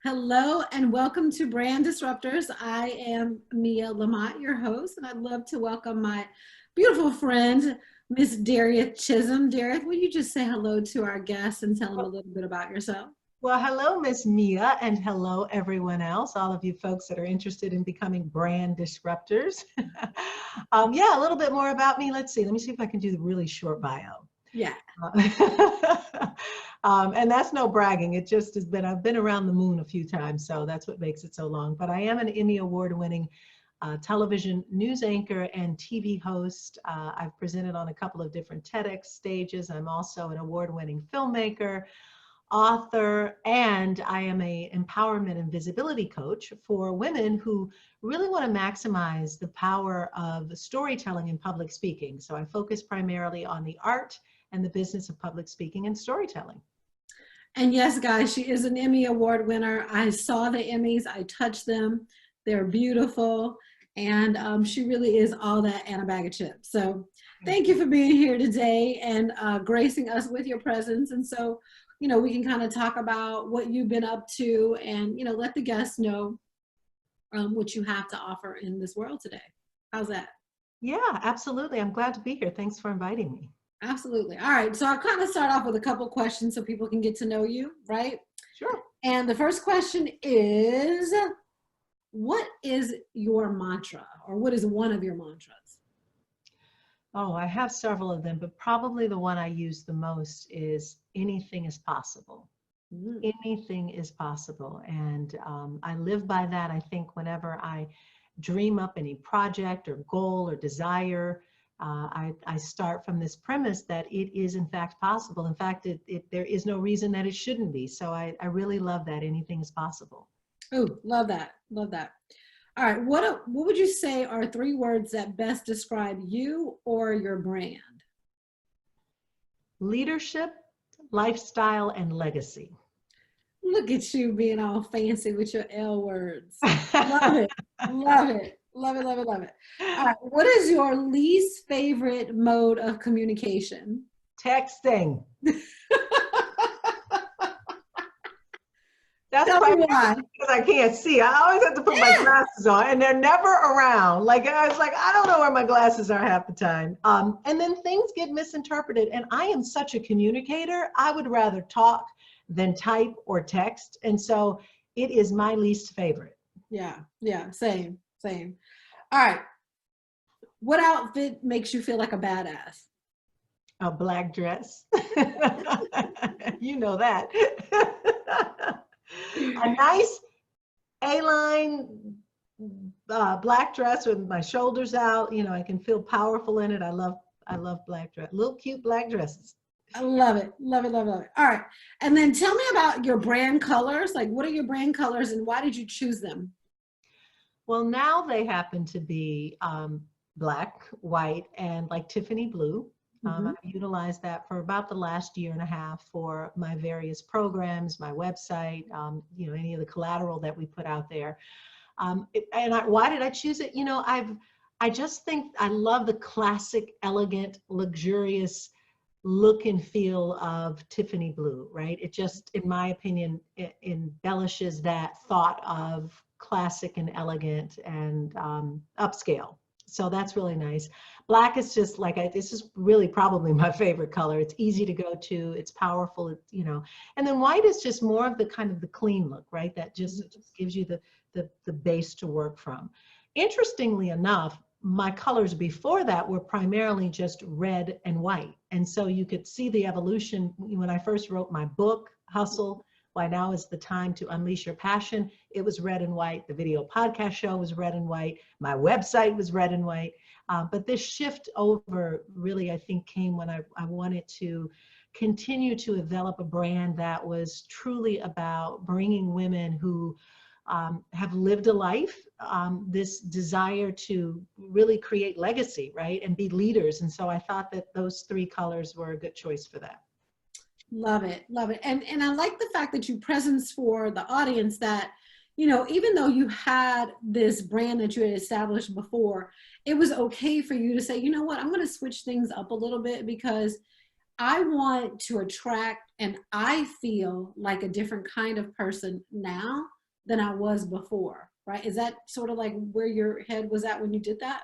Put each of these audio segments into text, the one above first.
Hello and welcome to Brand Disruptors. I am Mia Lamont, your host, and I'd love to welcome my beautiful friend, Miss Darieth Chisolm. Darieth, will you just say hello to our guests and tell them a little bit about yourself? Well, hello, Miss Mia, and hello, everyone else, all of you folks that are interested in becoming brand disruptors. Yeah, a little bit more about me. Let's see. Let me see if I can do the really short bio. Yeah. And that's no bragging. It just has been, I've been around the moon a few times, so that's what makes it so long. But I am an Emmy award-winning television news anchor and TV host. I've presented on a couple of different TEDx stages. I'm also an award-winning filmmaker, author, and I am a empowerment and visibility coach for women who really want to maximize the power of storytelling and public speaking. So I focus primarily on the art and the business of public speaking and storytelling. And yes, guys, she is an Emmy Award winner. I saw the Emmys, I touched them. They're beautiful. And she really is all that and a bag of chips. So thank you for being here today and gracing us with your presence. And so, we can kind of talk about what you've been up to and, let the guests know what you have to offer in this world today. How's that? Yeah, absolutely. I'm glad to be here. Thanks for inviting me. Absolutely. All right. So I'll kind of start off with a couple questions so people can get to know you, right? Sure. And the first question is, what is your mantra, or what is one of your mantras? Oh, I have several of them, but probably the one I use the most is anything is possible. Anything is possible. And I live by that. I think whenever I dream up any project or goal or desire, I start from this premise that it is in fact possible. In fact, there is no reason that it shouldn't be. So I really love that anything is possible. Oh, love that. Love that. All right. What would you say are three words that best describe you or your brand? Leadership, lifestyle, and legacy. Look at you being all fancy with your L words. Love it. Love it. Love it. Love it. Love it. All right. What is your least favorite mode of communication? Texting. That's Tell me probably why. because I can't see. I always have to put my glasses on, and they're never around. Like I was like, I don't know where my glasses are half the time. And then things get misinterpreted. And I am such a communicator. I would rather talk than type or text. And so it is my least favorite. Yeah. Yeah. Same. Same. All right. What outfit makes you feel like a badass? A black dress. You know that. A nice A-line black dress with my shoulders out. I can feel powerful in it. I love black dress. Little cute black dresses. I love it. Love it. Love it. Love it. All right. And then tell me about your brand colors. Like, what are your brand colors and why did you choose them? Well, now they happen to be black, white, and like Tiffany blue. I've utilized that for about the last year and a half for my various programs, my website, any of the collateral that we put out there. Why did I choose it? I just think I love the classic, elegant, luxurious look and feel of Tiffany blue, right? It just, in my opinion, it embellishes that thought of classic and elegant and upscale. So that's really nice. Black is just like, this is really probably my favorite color. It's easy to go to, it's powerful, and then white is just more of the kind of the clean look, right? That just gives you the base to work from. Interestingly enough, my colors before that were primarily just red and white. And so you could see the evolution when I first wrote my book, Hustle, Why Now is the Time to Unleash Your Passion. It was red and white. The video podcast show was red and white. My website was red and white. But this shift over really, I think, came when I wanted to continue to develop a brand that was truly about bringing women who have lived a life, this desire to really create legacy, right? And be leaders. And so I thought that those three colors were a good choice for that. Love it. Love it. And I like the fact that you presence for the audience that, even though you had this brand that you had established before, it was okay for you to say, you know what, I'm going to switch things up a little bit because I want to attract, and I feel like a different kind of person now than I was before, right? Is that sort of like where your head was at when you did that?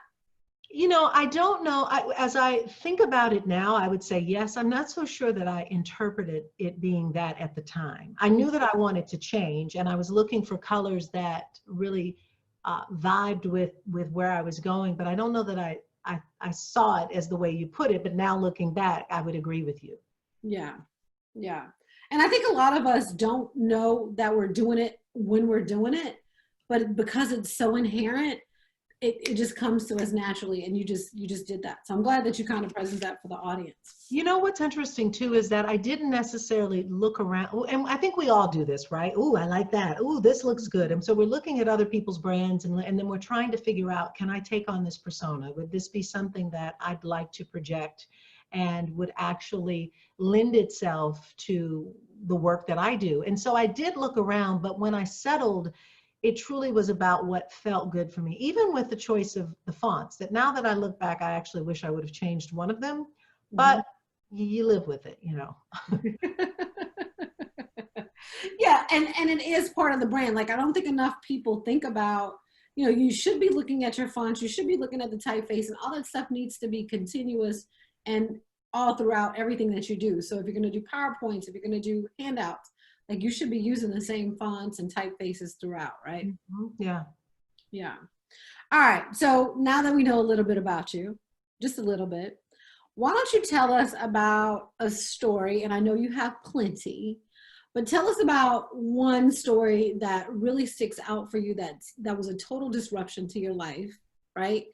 You know, I don't know. As I think about it now, I would say yes. I'm not so sure that I interpreted it being that at the time. I knew that I wanted to change, and I was looking for colors that really vibed with where I was going. But I don't know that I saw it as the way you put it. But now looking back, I would agree with you. Yeah, yeah. And I think a lot of us don't know that we're doing it when we're doing it, but because it's so inherent, it just comes to us naturally, and you just did that. So I'm glad that you kind of present that for the audience. You know what's interesting too is that I didn't necessarily look around, and I think we all do this, right? Oh, I like that. Oh, this looks good. And so we're looking at other people's brands, and then we're trying to figure out, can I take on this persona? Would this be something that I'd like to project and would actually lend itself to the work that I do? And so I did look around, but when I settled, it truly was about what felt good for me, even with the choice of the fonts, that now that I look back, I actually wish I would have changed one of them, but you live with it, you know. Yeah, and it is part of the brand. Like, I don't think enough people think about, you know, you should be looking at your fonts, you should be looking at the typeface, and all that stuff needs to be continuous and all throughout everything that you do. So if you're going to do PowerPoints, if you're going to do handouts, like, you should be using the same fonts and typefaces throughout, right? Yeah. Yeah. All right. So now that we know a little bit about you, just a little bit, why don't you tell us about a story? And I know you have plenty, but tell us about one story that really sticks out for you, that was a total disruption to your life, right?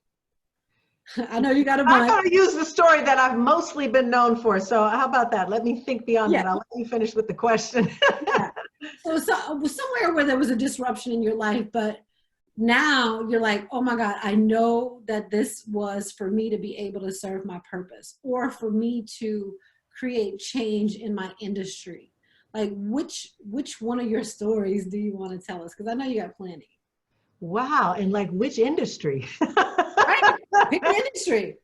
I know you got a I'm bunch. going to use the story that I've mostly been known for. So how about that? Let me think beyond Yeah. that. I'll let you finish with the question. Yeah. So somewhere where there was a disruption in your life, but now you're like, oh my God, I know that this was for me to be able to serve my purpose, or for me to create change in my industry. Like, which one of your stories do you want to tell us? Because I know you got plenty. Wow. And like which industry? Right? Pick an industry.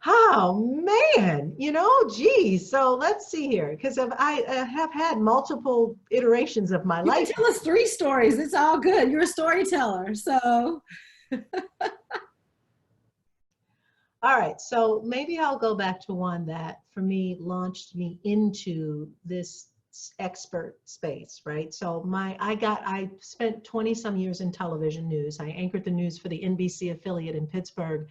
Oh man, you know, geez. So let's see here, because I have had multiple iterations of my You can life. tell us 3 stories. It's all good. You're a storyteller. So All right, so maybe I'll go back to one that for me launched me into this expert space, right? So I spent 20 some years in television news. I anchored the news for the NBC affiliate in Pittsburgh,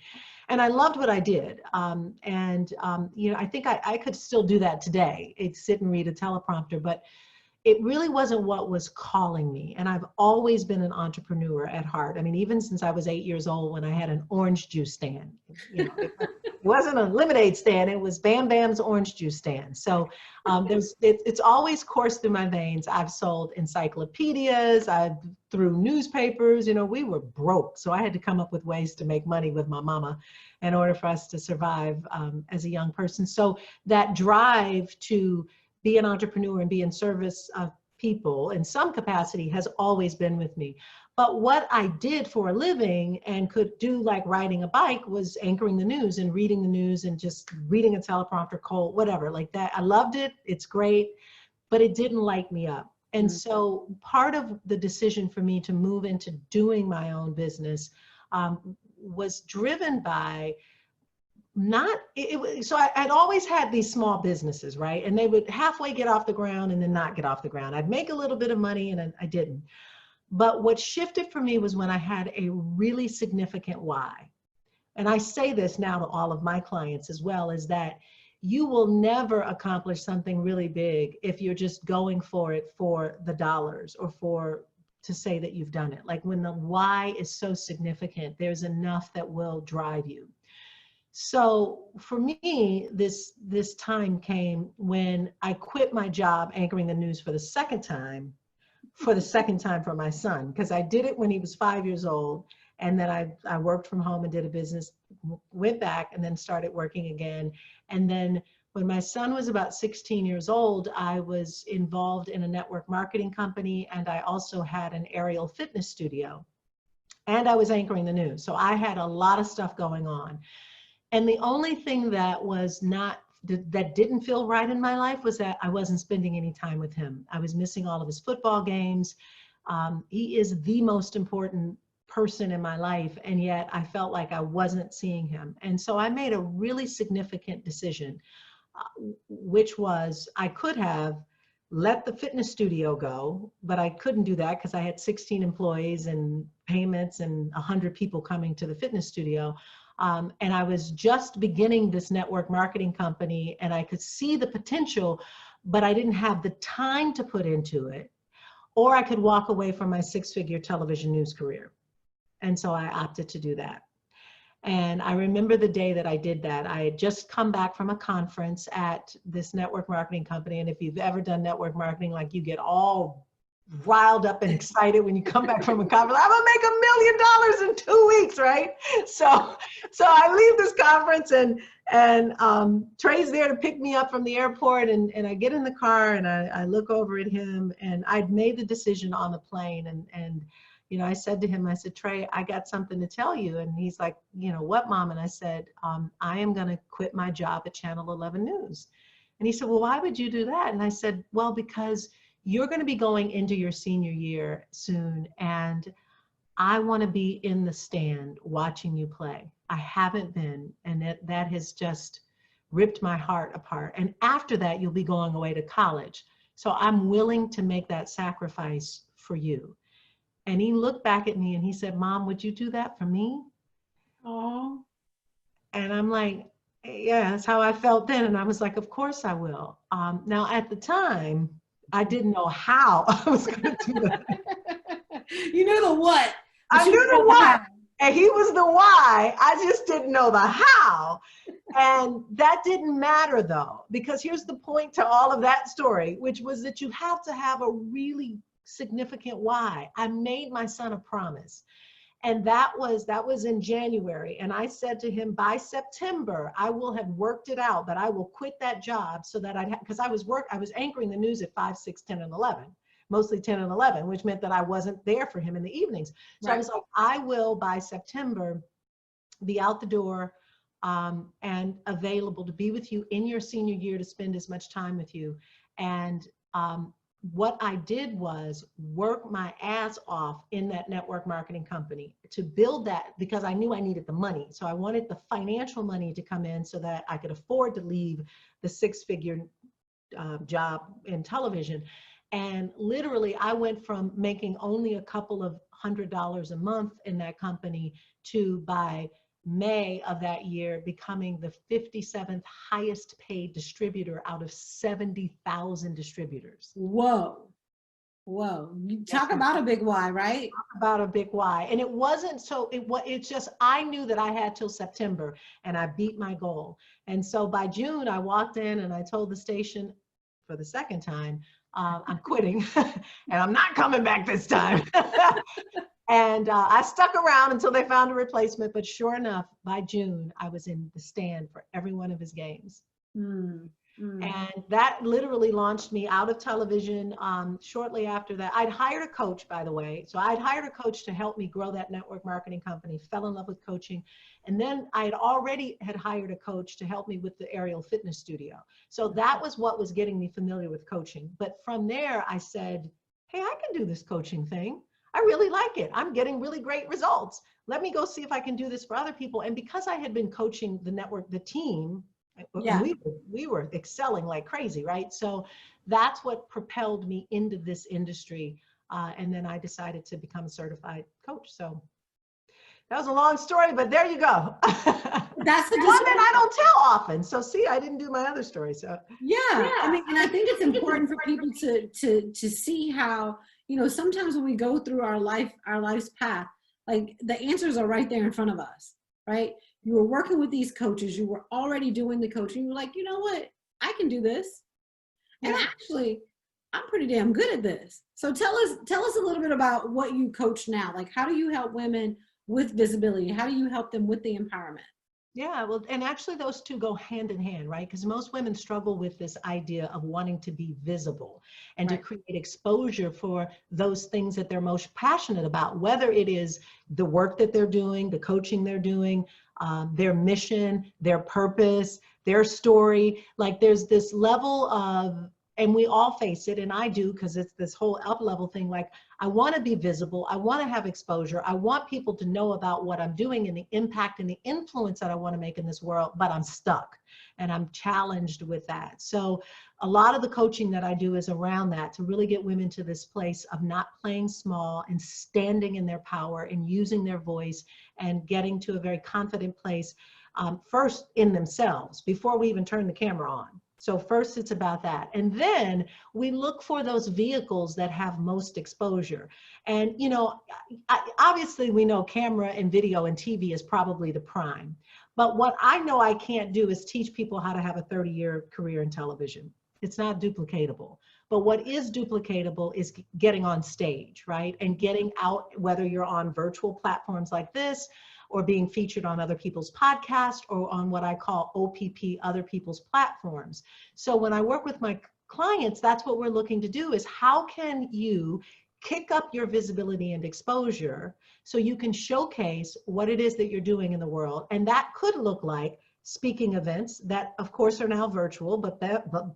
and I loved what I did. You know, I think I could still do that today. It's sit and read a teleprompter, but it really wasn't what was calling me. And I've always been an entrepreneur at heart. I mean, even since I was 8 years old, when I had an orange juice stand, you know, it wasn't a lemonade stand, it was Bam Bam's orange juice stand. So it's always coursed through my veins. I've sold encyclopedias, through newspapers, you know, we were broke. So I had to come up with ways to make money with my mama in order for us to survive as a young person. So that drive to be an entrepreneur and be in service of people in some capacity has always been with me. But what I did for a living and could do, like riding a bike, was anchoring the news and reading the news and just reading a teleprompter cold, whatever, like that. I loved it. It's great, but it didn't light me up. And so part of the decision for me to move into doing my own business was driven by so I'd always had these small businesses, right? And they would halfway get off the ground and then not get off the ground. I'd make a little bit of money and then I didn't. But what shifted for me was when I had a really significant why. And I say this now to all of my clients as well, is that you will never accomplish something really big if you're just going for it for the dollars or to say that you've done it. Like, when the why is so significant, there's enough that will drive you. So for me, this time came when I quit my job anchoring the news for the second time for my son, because I did it when he was 5 years old. And then I worked from home and did a business, went back and then started working again. And then when my son was about 16 years old, I was involved in a network marketing company, and I also had an aerial fitness studio, and I was anchoring the news. So I had a lot of stuff going on. And the only thing that was not that didn't feel right in my life was that I wasn't spending any time with him. I was missing all of his football games. He is the most important person in my life, and yet I felt like I wasn't seeing him. And so I made a really significant decision, which was I could have let the fitness studio go, but I couldn't do that because I had 16 employees and payments and 100 people coming to the fitness studio. And I was just beginning this network marketing company, and I could see the potential, but I didn't have the time to put into it. Or I could walk away from my 6-figure television news career. And so I opted to do that. And I remember the day that I did that. I had just come back from a conference at this network marketing company. And if you've ever done network marketing, like, you get all riled up and excited when you come back from a conference. I'm gonna make $1 million in 2 weeks, right? So I leave this conference, and Trey's there to pick me up from the airport, and I get in the car, and I look over at him, and I'd made the decision on the plane, and you know, I said to him, I said, Trey, I got something to tell you. And he's like, you know, what, Mom? And I said, I am going to quit my job at Channel 11 News. And he said, well, why would you do that? And I said, well, because you're going to be going into your senior year soon, and I want to be in the stand watching you play. I haven't been, and that has just ripped my heart apart. And after that, you'll be going away to college. So I'm willing to make that sacrifice for you. And he looked back at me and he said, Mom, would you do that for me? Oh. And I'm like, yeah, that's how I felt then. And I was like, of course I will. Now, at the time, I didn't know how I was going to do that. You knew the what. I knew the what. And he was the why. I just didn't know the how. And that didn't matter, though, because here's the point to all of that story, which was that you have to have a really significant why. I made my son a promise. And that was in January. And I said to him, by September, I will have worked it out, but I will quit that job so that because I was anchoring the news at 5, 6, 10, and 11, mostly 10 and 11, which meant that I wasn't there for him in the evenings. So right. I was like, I will by September be out the door and available to be with you in your senior year, to spend as much time with you. And what I did was work my ass off in that network marketing company to build that, because I knew I needed the money. So I wanted the financial money to come in so that I could afford to leave the 6-figure job in television. And literally, I went from making only a couple of $100 a month in that company to, by May of that year, becoming the 57th highest paid distributor out of 70,000 distributors. Whoa. Whoa. You talk about a big why, right? Talk about a big why. And it wasn't so, it's just, I knew that I had till September, and I beat my goal. And so by June, I walked in and I told the station for the second time, I'm quitting and I'm not coming back this time. And I stuck around until they found a replacement. But sure enough, by June, I was in the stand for every one of his games. And that literally launched me out of television. Shortly after that, I'd hired a coach, by the way. So I'd hired a coach to help me grow that network marketing company, fell in love with coaching. And then I had already hired a coach to help me with the aerial fitness studio. So that was what was getting me familiar with coaching. But from there, I said, hey, I can do this coaching thing. I really like it. I'm getting really great results. Let me go see if I can do this for other people. And because I had been coaching the network, the team, yeah, we were excelling like crazy, right? So that's what propelled me into this industry. And then I decided to become a certified coach. So that was a long story, but there you go. That's the one that I don't tell often. So see, I didn't do my other story. So yeah. I mean, and I think it's important for people to see how, you know, sometimes when we go through our life's path, like the answers are right there in front of us, right? You were working with these coaches, you were already doing the coaching, you were like, you know what, I can do this. And actually, I'm pretty damn good at this. So tell us a little bit about what you coach now. Like, how do you help women with visibility? How do you help them with the empowerment? Yeah, well, and actually those two go hand in hand, right? Because most women struggle with this idea of wanting to be visible and to create exposure for those things that they're most passionate about, whether it is the work that they're doing, the coaching they're doing, their mission, their purpose, their story. Like there's this level of, and we all face it, and I do, because it's this whole up level thing. Like, I want to be visible. I want to have exposure. I want people to know about what I'm doing and the impact and the influence that I want to make in this world, but I'm stuck and I'm challenged with that. So a lot of the coaching that I do is around that, to really get women to this place of not playing small and standing in their power and using their voice and getting to a very confident place, first in themselves before we even turn the camera on. So first it's about that. And then we look for those vehicles that have most exposure. And, you know, obviously we know camera and video and TV is probably the prime. But what I know I can't do is teach people how to have a 30-year career in television. It's not duplicatable. But what is duplicatable is getting on stage, right? And getting out, whether you're on virtual platforms like this, or being featured on other people's podcasts, or on what I call OPP, other people's platforms. So when I work with my clients, that's what we're looking to do, is how can you kick up your visibility and exposure so you can showcase what it is that you're doing in the world. And that could look like speaking events that of course are now virtual, but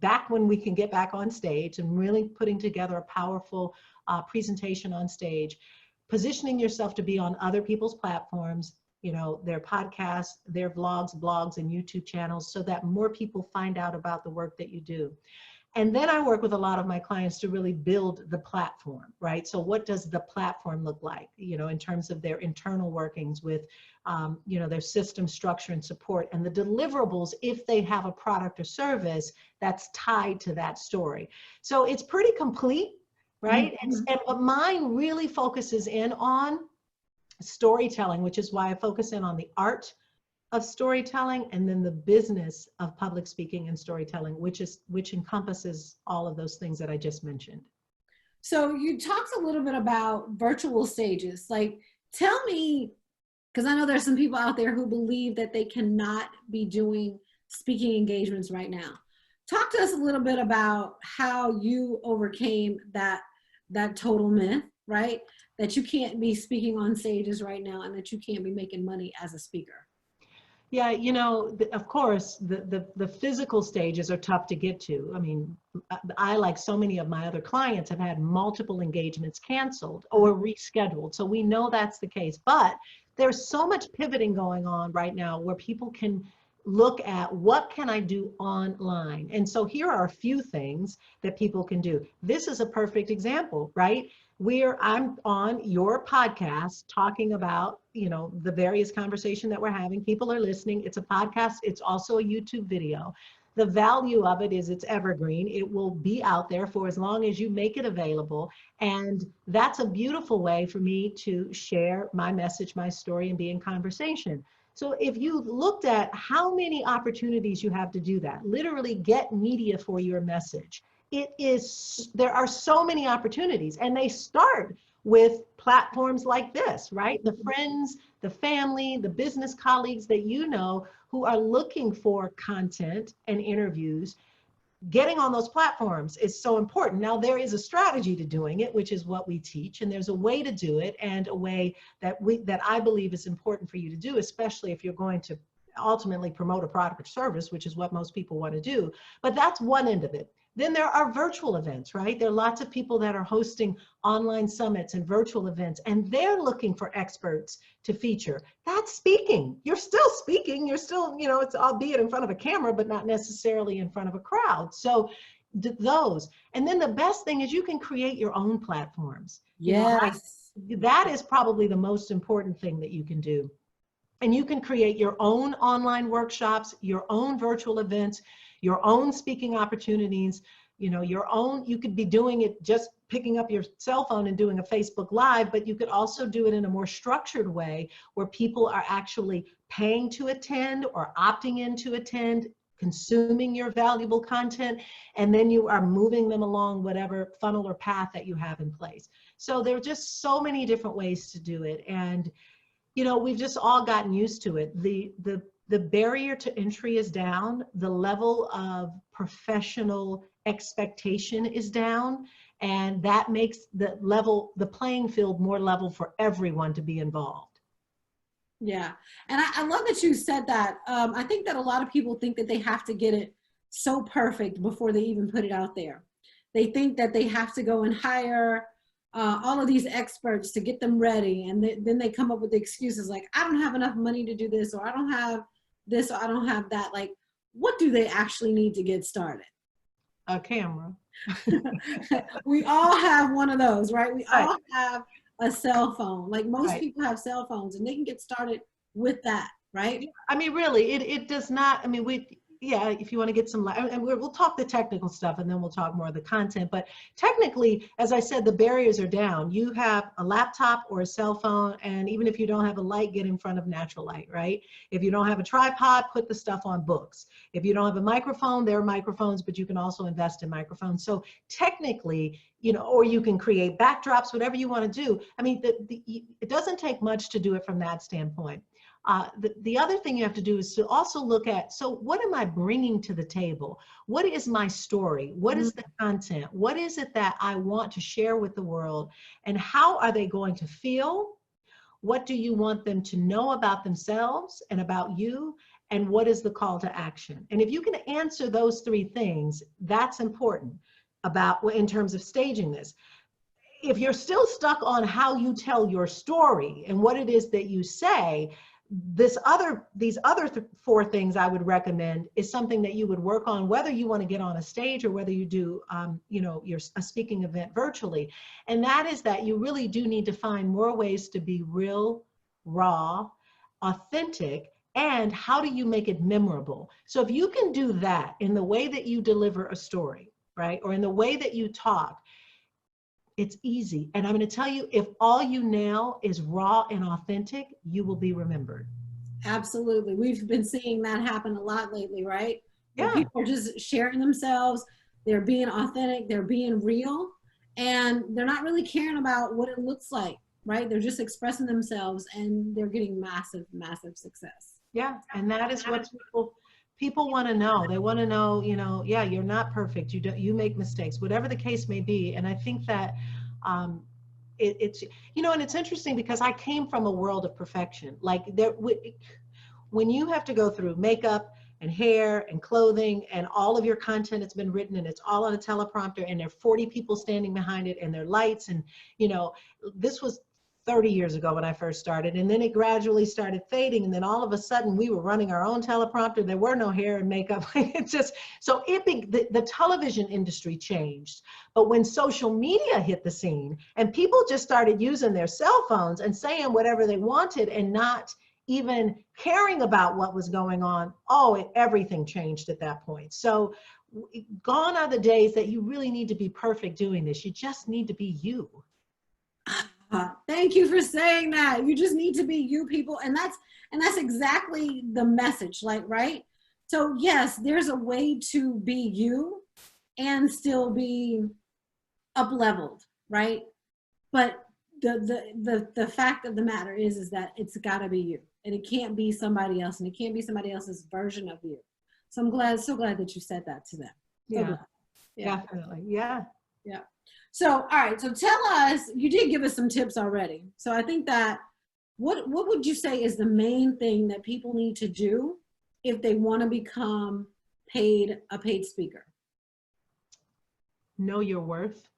back when we can get back on stage and really putting together a powerful presentation on stage, positioning yourself to be on other people's platforms, you know, their podcasts, their vlogs, blogs, and YouTube channels, so that more people find out about the work that you do. And then I work with a lot of my clients to really build the platform, right? So what does the platform look like, you know, in terms of their internal workings with, you know, their system structure and support, and the deliverables if they have a product or service that's tied to that story. So it's pretty complete, right? Mm-hmm. But mine really focuses in on storytelling, which is why I focus in on the art of storytelling, and then the business of public speaking and storytelling, which encompasses all of those things that I just mentioned. So you talked a little bit about virtual stages. Like, tell me, because I know there's some people out there who believe that they cannot be doing speaking engagements right now. Talk to us a little bit about how you overcame that total myth, right? That you can't be speaking on stages right now, and that you can't be making money as a speaker. Yeah, you know, of course, the physical stages are tough to get to. I mean, I, like so many of my other clients, have had multiple engagements canceled or rescheduled. So we know that's the case. But there's so much pivoting going on right now where people can look at, what can I do online? And so here are a few things that people can do. This is a perfect example, right? I'm on your podcast talking about, you know, the various conversation that we're having. People are listening. It's a podcast. It's also a YouTube video. The value of it is it's evergreen. It will be out there for as long as you make it available. And that's a beautiful way for me to share my message, my story, and be in conversation. So if you looked at how many opportunities you have to do that, literally get media for your message, there are so many opportunities, and they start with platforms like this, right? The friends, the family, the business colleagues that you know who are looking for content and interviews. Getting on those platforms is so important. Now, there is a strategy to doing it, which is what we teach, and there's a way to do it, and a way that I believe is important for you to do, especially if you're going to ultimately promote a product or service, which is what most people want to do. But that's one end of it. Then there are virtual events, right? There are lots of people that are hosting online summits and virtual events, and they're looking for experts to feature. That's speaking. You're still speaking. You're still, you know, it's albeit in front of a camera, but not necessarily in front of a crowd. So those. And then the best thing is you can create your own platforms. Yes. You know, that is probably the most important thing that you can do. And you can create your own online workshops, your own virtual events, your own speaking opportunities, you know, you could be doing it, just picking up your cell phone and doing a Facebook Live, but you could also do it in a more structured way where people are actually paying to attend or opting in to attend, consuming your valuable content, and then you are moving them along whatever funnel or path that you have in place. So there are just so many different ways to do it. And you know, we've just all gotten used to it. The barrier to entry is down. The level of professional expectation is down. And that makes the playing field more level for everyone to be involved. Yeah. And I love that you said that. I think that a lot of people think that they have to get it so perfect before they even put it out there. They think that they have to go and hire all of these experts to get them ready. And then they come up with the excuses like, I don't have enough money to do this, or I don't have this, or I don't have that. Like, what do they actually need to get started? A camera. We all have one of those, right? We Right. all have a cell phone. Like most Right. people have cell phones and they can get started with that, right? I mean, really, it does not, I mean, yeah, if you want to get some, and we'll talk the technical stuff and then we'll talk more of the content, but technically, as I said, the barriers are down. You have a laptop or a cell phone, and even if you don't have a light, get in front of natural light, right? If you don't have a tripod, put the stuff on books. If you don't have a microphone, there are microphones, but you can also invest in microphones. So technically, you know, or you can create backdrops, whatever you want to do. I mean, it doesn't take much to do it from that standpoint. The other thing you have to do is to also look at, so what am I bringing to the table? What is my story? What is the content? What is it that I want to share with the world? And how are they going to feel? What do you want them to know about themselves and about you? And what is the call to action? And if you can answer those three things, that's important about in terms of staging this. If you're still stuck on how you tell your story and what it is that you say, these other four things I would recommend is something that you would work on, whether you want to get on a stage or whether you do, you know, a speaking event virtually. And that is that you really do need to find more ways to be real, raw, authentic, and how do you make it memorable? So if you can do that in the way that you deliver a story, right, or in the way that you talk, it's easy. And I'm going to tell you, if all you nail is raw and authentic, you will be remembered. Absolutely. We've been seeing that happen a lot lately, right? Where Yeah. people are just sharing themselves, they're being authentic, they're being real, and they're not really caring about what it looks like, right? They're just expressing themselves and they're getting massive, massive success. Yeah. And that is what people want to know. They want to know, you know, yeah, you're not perfect. You make mistakes, whatever the case may be. And I think that it's, you know, and it's interesting because I came from a world of perfection. Like when you have to go through makeup and hair and clothing and all of your content has been written and it's all on a teleprompter and there are 40 people standing behind it and there are lights and, you know, this was 30 years ago when I first started, and then it gradually started fading, and then all of a sudden we were running our own teleprompter. There were no hair and makeup. It's just, so the television industry changed. But when social media hit the scene and people just started using their cell phones and saying whatever they wanted and not even caring about what was going on, everything changed at that point. So gone are the days that you really need to be perfect doing this. You just need to be you. Thank you for saying that. You just need to be you, people. And that's exactly the message, like, right? So yes, there's a way to be you and still be up leveled, right? But the fact of the matter is that it's gotta be you, and it can't be somebody else, and it can't be somebody else's version of you. So I'm so glad that you said that to them. Yeah, definitely. Yeah. Yeah. So, all right. So tell us, you did give us some tips already. So I think that what would you say is the main thing that people need to do if they want to become a paid speaker? Know your worth.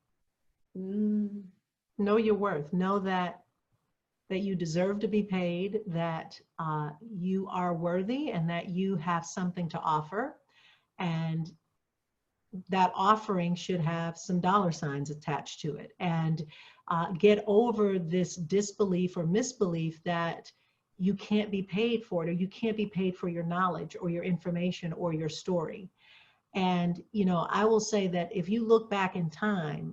Know your worth. Know that you deserve to be paid, that you are worthy and that you have something to offer. And that offering should have some dollar signs attached to it, and get over this disbelief or misbelief that you can't be paid for it, or you can't be paid for your knowledge or your information or your story. And, you know, I will say that if you look back in time,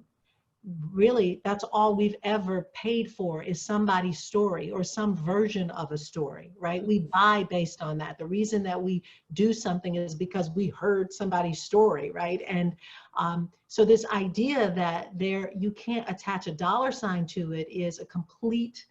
really that's all we've ever paid for is somebody's story or some version of a story, right? We buy based on that. The reason that we do something is because we heard somebody's story, right? And so this idea that you can't attach a dollar sign to it is a complete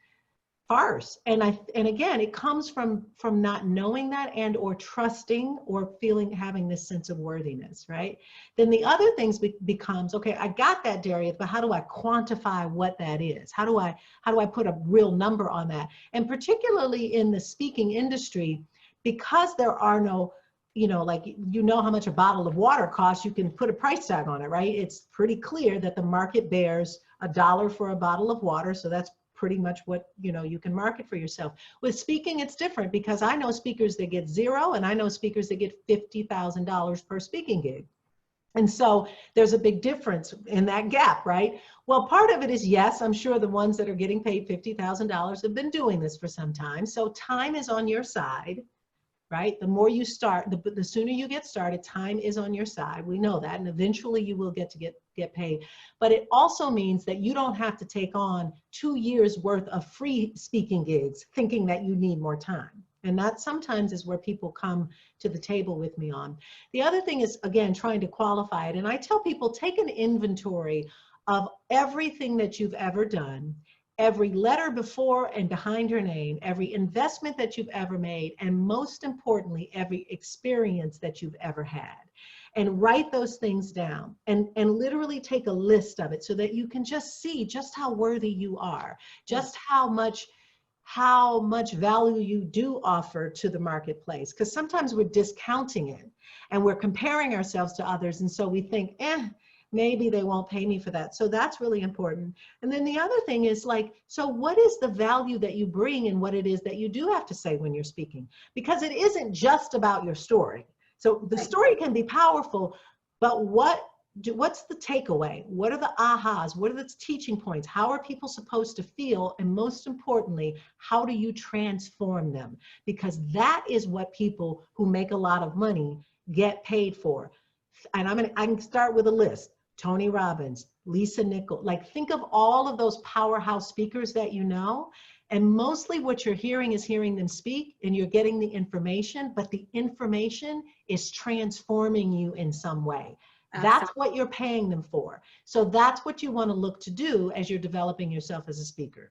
sparse. And again, it comes from not knowing that and or trusting or having this sense of worthiness, right? Then the other things becomes, okay, I got that, Darieth, but how do I quantify what that is? How do I put a real number on that? And particularly in the speaking industry, because there are no, like, how much a bottle of water costs, you can put a price tag on it, right? It's pretty clear that the market bears $1 for a bottle of water. So that's pretty much what, you can market for yourself. With speaking, it's different, because I know speakers that get 0, and I know speakers that get $50,000 per speaking gig. And so there's a big difference in that gap, right? Well, part of it is, yes, I'm sure the ones that are getting paid $50,000 have been doing this for some time. So time is on your side, right? The more you start, the sooner you get started, time is on your side. We know that, and eventually you will get paid. But it also means that you don't have to take on 2 years worth of free speaking gigs thinking that you need more time. And that sometimes is where people come to the table with me on. The other thing is, again, trying to qualify it. And I tell people, take an inventory of everything that you've ever done, every letter before and behind your name, every investment that you've ever made, and most importantly, every experience that you've ever had. And write those things down and literally take a list of it so that you can just see just how worthy you are, just how much value you do offer to the marketplace. Because sometimes we're discounting it and we're comparing ourselves to others. And so we think, maybe they won't pay me for that. So that's really important. And then the other thing is, like, so what is the value that you bring and what it is that you do have to say when you're speaking? Because it isn't just about your story. So the story can be powerful, but what's the takeaway? What are the ahas? What are the teaching points? How are people supposed to feel? And most importantly, how do you transform them? Because that is what people who make a lot of money get paid for. And I can start with a list. Tony Robbins, Lisa Nichols, like, think of all of those powerhouse speakers that you know. And mostly what you're hearing is hearing them speak, and you're getting the information, but the information is transforming you in some way. That's what you're paying them for. So that's what you want to look to do as you're developing yourself as a speaker.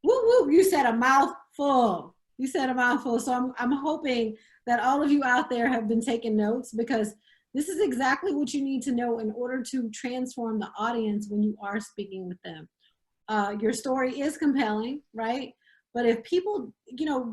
Woo woo, you said a mouthful. You said a mouthful. So I'm hoping that all of you out there have been taking notes, because this is exactly what you need to know in order to transform the audience when you are speaking with them. Your story is compelling, right? But if people,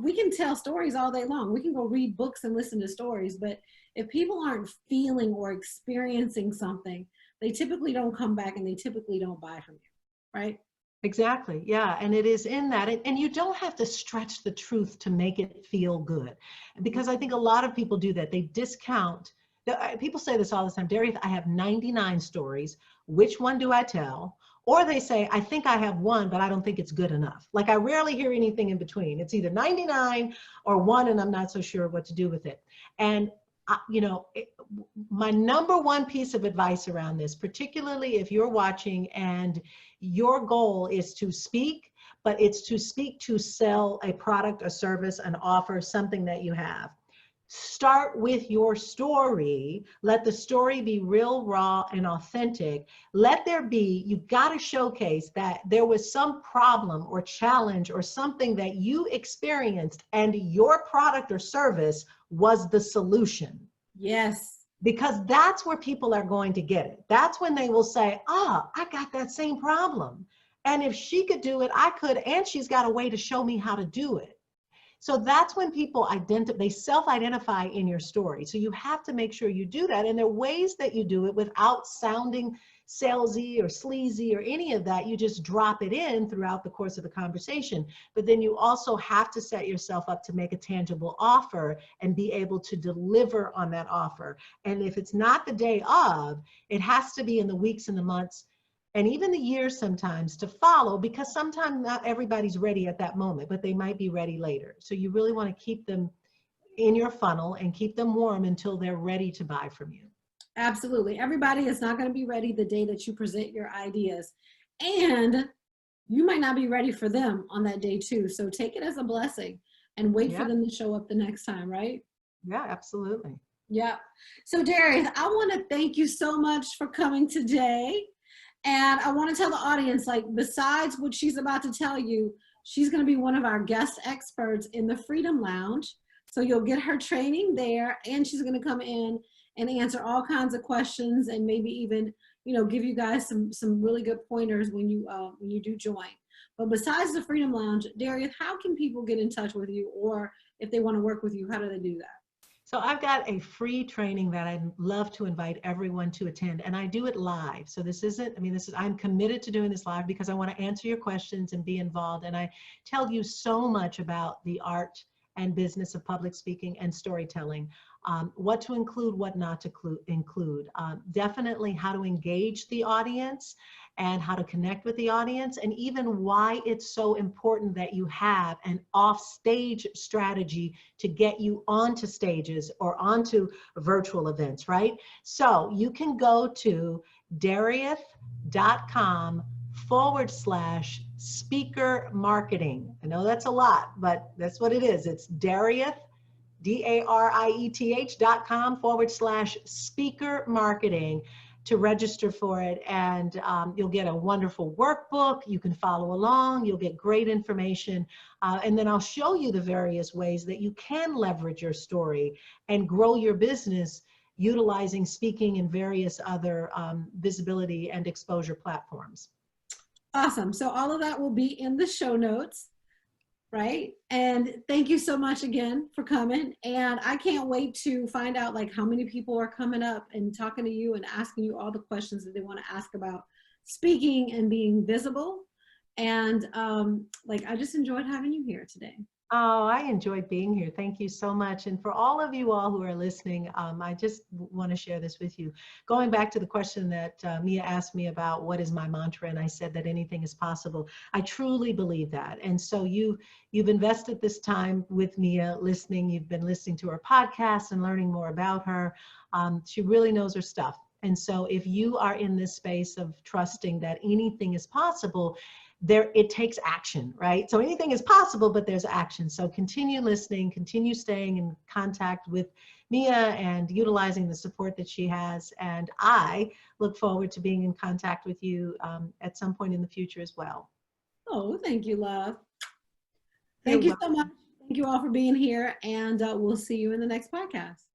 we can tell stories all day long. We can go read books and listen to stories, but if people aren't feeling or experiencing something, they typically don't come back and they typically don't buy from you, right? Exactly. Yeah. And it is in that. And you don't have to stretch the truth to make it feel good. Because I think a lot of people do that. They discount. People say this all the time, Darieth, I have 99 stories. Which one do I tell? Or they say, I think I have one, but I don't think it's good enough. Like, I rarely hear anything in between. It's either 99 or one, and I'm not so sure what to do with it. And my number one piece of advice around this, particularly if you're watching and your goal is to speak, but it's to speak to sell a product, a service, an offer, something that you have. Start with your story. Let the story be real, raw, and authentic. You've got to showcase that there was some problem or challenge or something that you experienced and your product or service was the solution. Yes. Because that's where people are going to get it. That's when they will say, I got that same problem. And if she could do it, I could, and she's got a way to show me how to do it. So that's when people they self-identify in your story. So you have to make sure you do that. And there are ways that you do it without sounding salesy or sleazy or any of that. You just drop it in throughout the course of the conversation. But then you also have to set yourself up to make a tangible offer and be able to deliver on that offer. And if it's not the day of, it has to be in the weeks and the months and even the years sometimes to follow, because sometimes not everybody's ready at that moment, but they might be ready later. So you really want to keep them in your funnel and keep them warm until they're ready to buy from you. Absolutely. Everybody is not going to be ready the day that you present your ideas. And you might not be ready for them on that day too. So take it as a blessing and wait for them to show up the next time, right? Yeah, absolutely. Yeah. So Darieth, I want to thank you so much for coming today. And I want to tell the audience, like, besides what she's about to tell you, She's going to be one of our guest experts in the Freedom Lounge. So you'll get her training there, and she's going to come in and answer all kinds of questions, and maybe even, you know, give you guys some really good pointers when you do join. But besides the Freedom Lounge, Darieth, how can people get in touch with you, or if they want to work with you, how do they do that? So I've got a free training that I'd love to invite everyone to attend, and I do it live. So this isn't, I mean, I'm committed to doing this live because I want to answer your questions and be involved. And I tell you so much about the art and business of public speaking and storytelling, what to include, what not to include, definitely how to engage the audience and how to connect with the audience, and even why it's so important that you have an off-stage strategy to get you onto stages or onto virtual events, right? So you can go to Darieth.com/speaker marketing. I know that's a lot, but that's what it is. It's Darieth, Darieth.com/speaker marketing to register for it. And you'll get a wonderful workbook. You can follow along. You'll get great information. And then I'll show you the various ways that you can leverage your story and grow your business utilizing speaking and various other visibility and exposure platforms. Awesome. So all of that will be in the show notes, right? And thank you so much again for coming. And I can't wait to find out like how many people are coming up and talking to you and asking you all the questions that they want to ask about speaking and being visible. And like, I just enjoyed having you here today. Oh, I enjoyed being here. Thank you so much. And for all of you all who are listening, I just want to share this with you. Going back to the question that Mia asked me about what is my mantra, and I said that anything is possible. I truly believe that. And so you've invested this time with Mia listening. You've been listening to her podcast and learning more about her. She really knows her stuff. And so if you are in this space of trusting that anything is possible, it takes action, right? So anything is possible, but there's action. So continue listening, continue staying in contact with Mia and utilizing the support that she has. And I look forward to being in contact with you at some point in the future as well. Oh, thank you, love. Thank you so much. Thank you all for being here, and we'll see you in the next podcast.